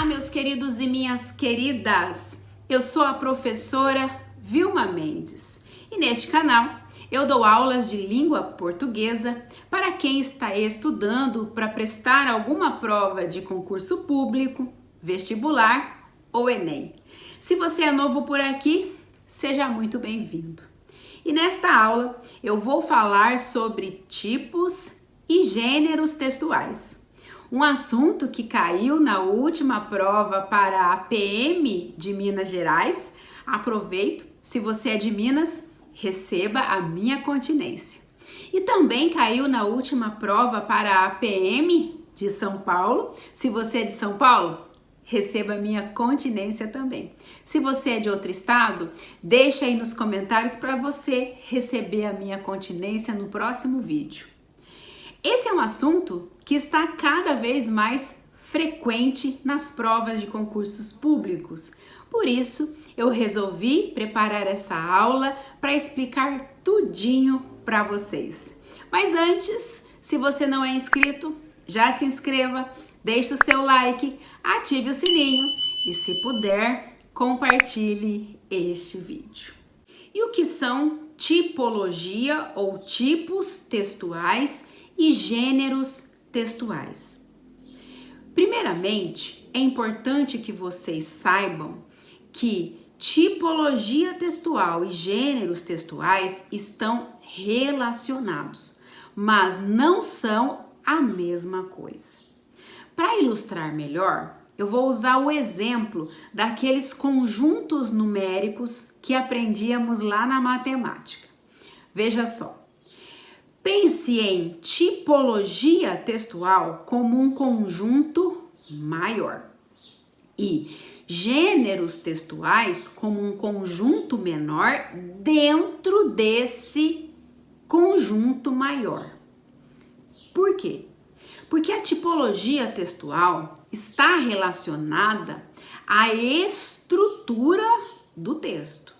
Olá, meus queridos e minhas queridas! Eu sou a professora Vilma Mendes e neste canal eu dou aulas de língua portuguesa para quem está estudando para prestar alguma prova de concurso público, vestibular ou Enem. Se você é novo por aqui, seja muito bem-vindo. E nesta aula eu vou falar sobre tipos e gêneros textuais. Um assunto que caiu na última prova para a PM de Minas Gerais. Aproveito, se você é de Minas, receba a minha continência. E também caiu na última prova para a PM de São Paulo. Se você é de São Paulo, receba a minha continência também. Se você é de outro estado, deixa aí nos comentários para você receber a minha continência no próximo vídeo. Esse é um assunto que está cada vez mais frequente nas provas de concursos públicos. Por isso, eu resolvi preparar essa aula para explicar tudinho para vocês. Mas antes, se você não é inscrito, já se inscreva, deixe o seu like, ative o sininho e, se puder, compartilhe este vídeo. E o que são tipologia ou tipos textuais e gêneros textuais? Primeiramente, é importante que vocês saibam que tipologia textual e gêneros textuais estão relacionados, mas não são a mesma coisa. Para ilustrar melhor, eu vou usar o exemplo daqueles conjuntos numéricos que aprendíamos lá na matemática. Veja só. Pense em tipologia textual como um conjunto maior e gêneros textuais como um conjunto menor dentro desse conjunto maior. Por quê? Porque a tipologia textual está relacionada à estrutura do texto.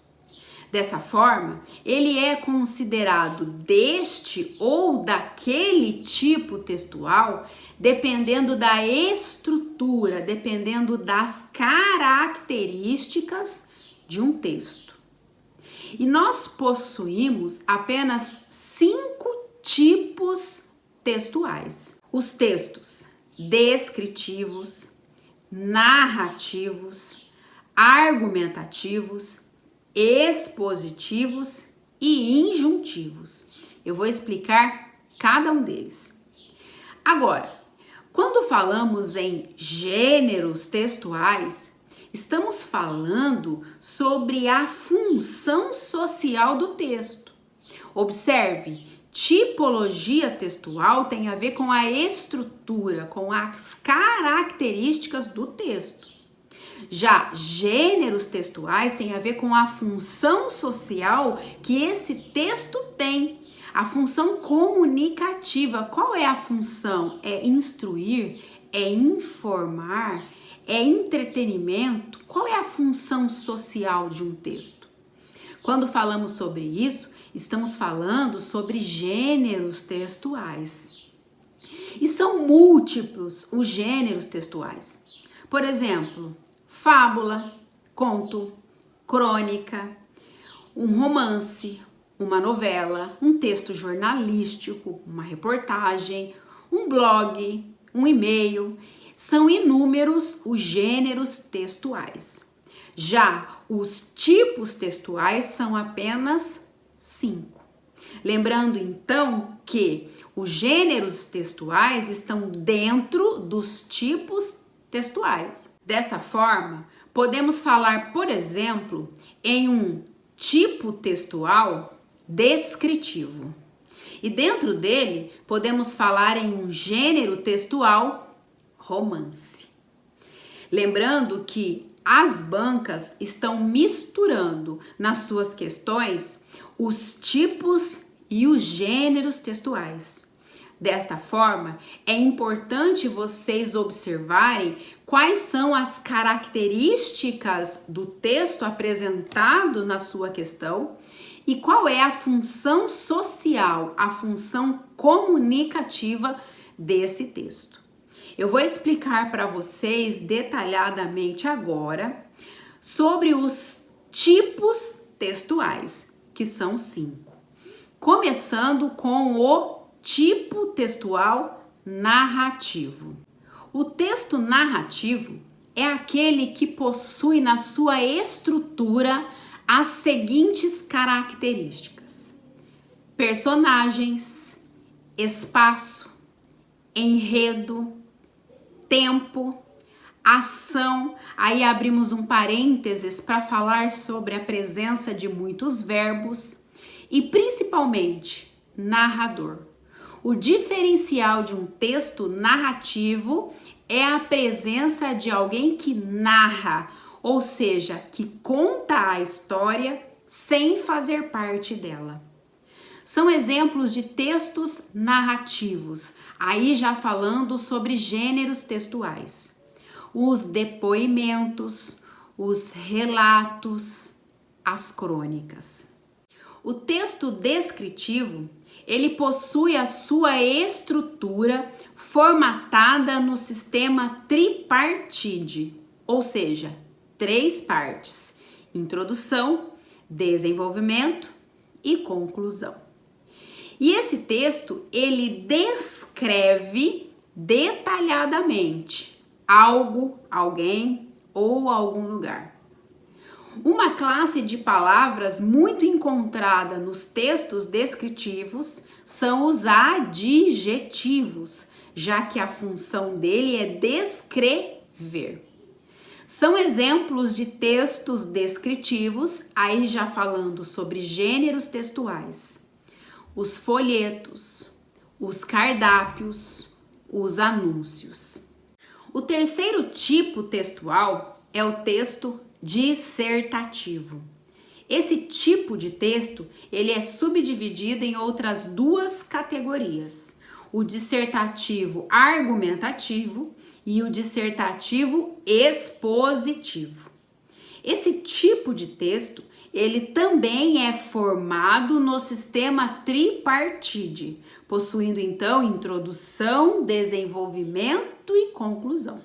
Dessa forma, ele é considerado deste ou daquele tipo textual, dependendo da estrutura, dependendo das características de um texto. E nós possuímos apenas 5 tipos textuais. Os textos descritivos, narrativos, argumentativos, expositivos e injuntivos. Eu vou explicar cada um deles. Agora, quando falamos em gêneros textuais, estamos falando sobre a função social do texto. Observe, tipologia textual tem a ver com a estrutura, com as características do texto. Já gêneros textuais têm a ver com a função social que esse texto tem, a função comunicativa. Qual é a função? É instruir, é informar, é entretenimento? Qual é a função social de um texto? Quando falamos sobre isso, estamos falando sobre gêneros textuais. E são múltiplos os gêneros textuais. Por exemplo, fábula, conto, crônica, um romance, uma novela, um texto jornalístico, uma reportagem, um blog, um e-mail. São inúmeros os gêneros textuais. Já os tipos textuais são apenas 5. Lembrando então que os gêneros textuais estão dentro dos tipos textuais. Dessa forma, podemos falar, por exemplo, em um tipo textual descritivo. E dentro dele, podemos falar em um gênero textual romance. Lembrando que as bancas estão misturando nas suas questões os tipos e os gêneros textuais. Desta forma, é importante vocês observarem quais são as características do texto apresentado na sua questão e qual é a função social, a função comunicativa desse texto. Eu vou explicar para vocês detalhadamente agora sobre os tipos textuais, que são 5. Começando com o tipo textual narrativo. O texto narrativo é aquele que possui na sua estrutura as seguintes características: personagens, espaço, enredo, tempo, ação. Aí abrimos um parênteses para falar sobre a presença de muitos verbos e principalmente narrador. O diferencial de um texto narrativo é a presença de alguém que narra, ou seja, que conta a história sem fazer parte dela. São exemplos de textos narrativos, aí já falando sobre gêneros textuais. Os depoimentos, os relatos, as crônicas. O texto descritivo, ele possui a sua estrutura formatada no sistema tripartite, ou seja, 3 partes: introdução, desenvolvimento e conclusão. E esse texto, ele descreve detalhadamente algo, alguém ou algum lugar. Uma classe de palavras muito encontrada nos textos descritivos são os adjetivos, já que a função dele é descrever. São exemplos de textos descritivos, aí já falando sobre gêneros textuais: os folhetos, os cardápios, os anúncios. O terceiro tipo textual é o texto dissertativo. Esse tipo de texto, ele é subdividido em outras 2 categorias: o dissertativo argumentativo e o dissertativo expositivo. Esse tipo de texto, ele também é formado no sistema tripartite, possuindo então introdução, desenvolvimento e conclusão.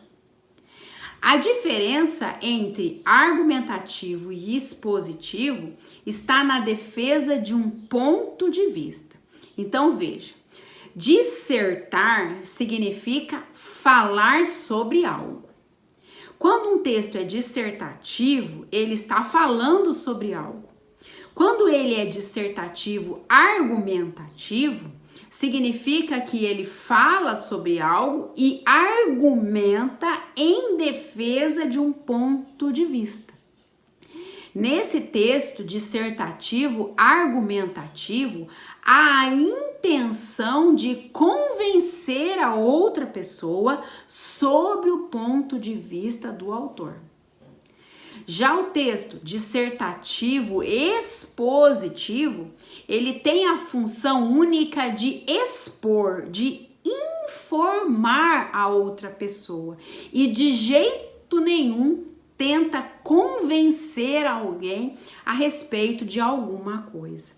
A diferença entre argumentativo e expositivo está na defesa de um ponto de vista. Então veja, dissertar significa falar sobre algo. Quando um texto é dissertativo, ele está falando sobre algo. Quando ele é dissertativo argumentativo, significa que ele fala sobre algo e argumenta em defesa de um ponto de vista. Nesse texto dissertativo argumentativo, há a intenção de convencer a outra pessoa sobre o ponto de vista do autor. Já o texto dissertativo expositivo, ele tem a função única de expor, de informar a outra pessoa e de jeito nenhum tenta convencer alguém a respeito de alguma coisa.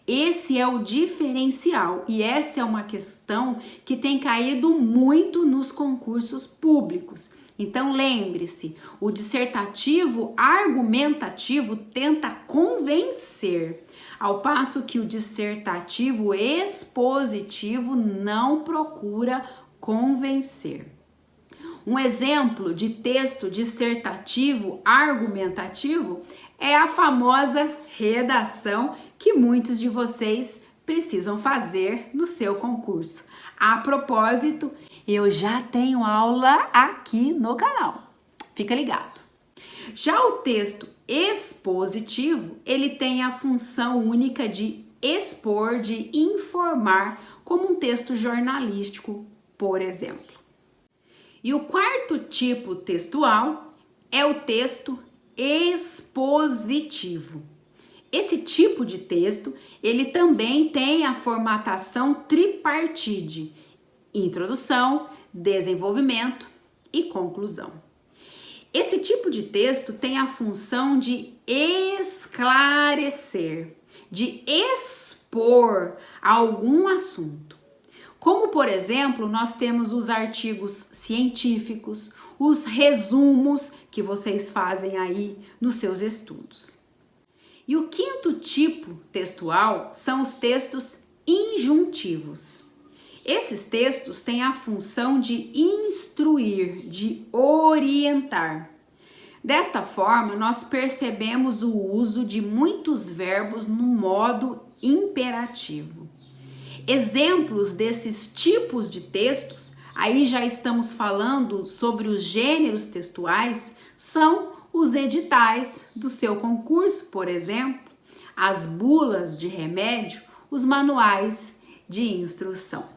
Esse é o diferencial e essa é uma questão que tem caído muito nos concursos públicos. Então lembre-se, o dissertativo argumentativo tenta convencer, ao passo que o dissertativo expositivo não procura convencer. Um exemplo de texto dissertativo argumentativo é a famosa redação que muitos de vocês precisam fazer no seu concurso. A propósito, eu já tenho aula aqui no canal. Fica ligado. Já o texto expositivo, ele tem a função única de expor, de informar, como um texto jornalístico, por exemplo. E o quarto tipo textual é o texto expositivo. Esse tipo de texto, ele também tem a formatação tripartite: introdução, desenvolvimento e conclusão. Esse tipo de texto tem a função de esclarecer, de expor algum assunto. Como, por exemplo, nós temos os artigos científicos, os resumos que vocês fazem aí nos seus estudos. E o quinto tipo textual são os textos injuntivos. Esses textos têm a função de instruir, de orientar. Desta forma, nós percebemos o uso de muitos verbos no modo imperativo. Exemplos desses tipos de textos, aí já estamos falando sobre os gêneros textuais, são os editais do seu concurso, por exemplo, as bulas de remédio, os manuais de instrução.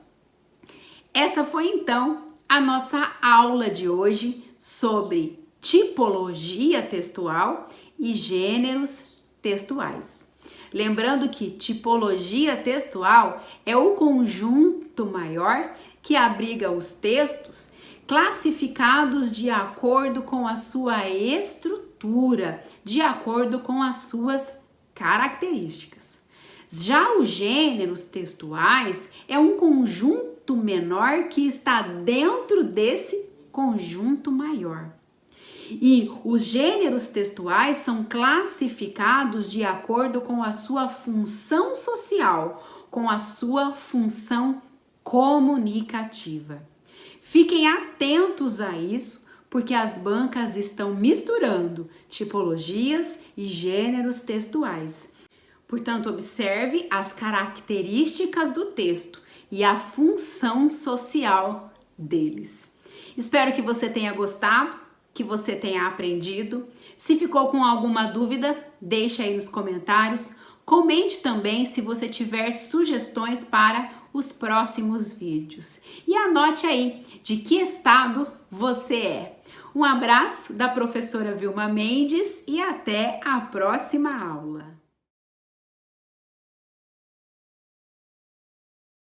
Essa foi então a nossa aula de hoje sobre tipologia textual e gêneros textuais. Lembrando que tipologia textual é o conjunto maior que abriga os textos classificados de acordo com a sua estrutura, de acordo com as suas características. Já os gêneros textuais é um conjunto menor que está dentro desse conjunto maior. E os gêneros textuais são classificados de acordo com a sua função social, com a sua função comunicativa. Fiquem atentos a isso, porque as bancas estão misturando tipologias e gêneros textuais. Portanto, observe as características do texto e a função social deles. Espero que você tenha gostado, que você tenha aprendido. Se ficou com alguma dúvida, deixa aí nos comentários. Comente também se você tiver sugestões para os próximos vídeos. E anote aí de que estado você é. Um abraço da professora Vilma Mendes e até a próxima aula.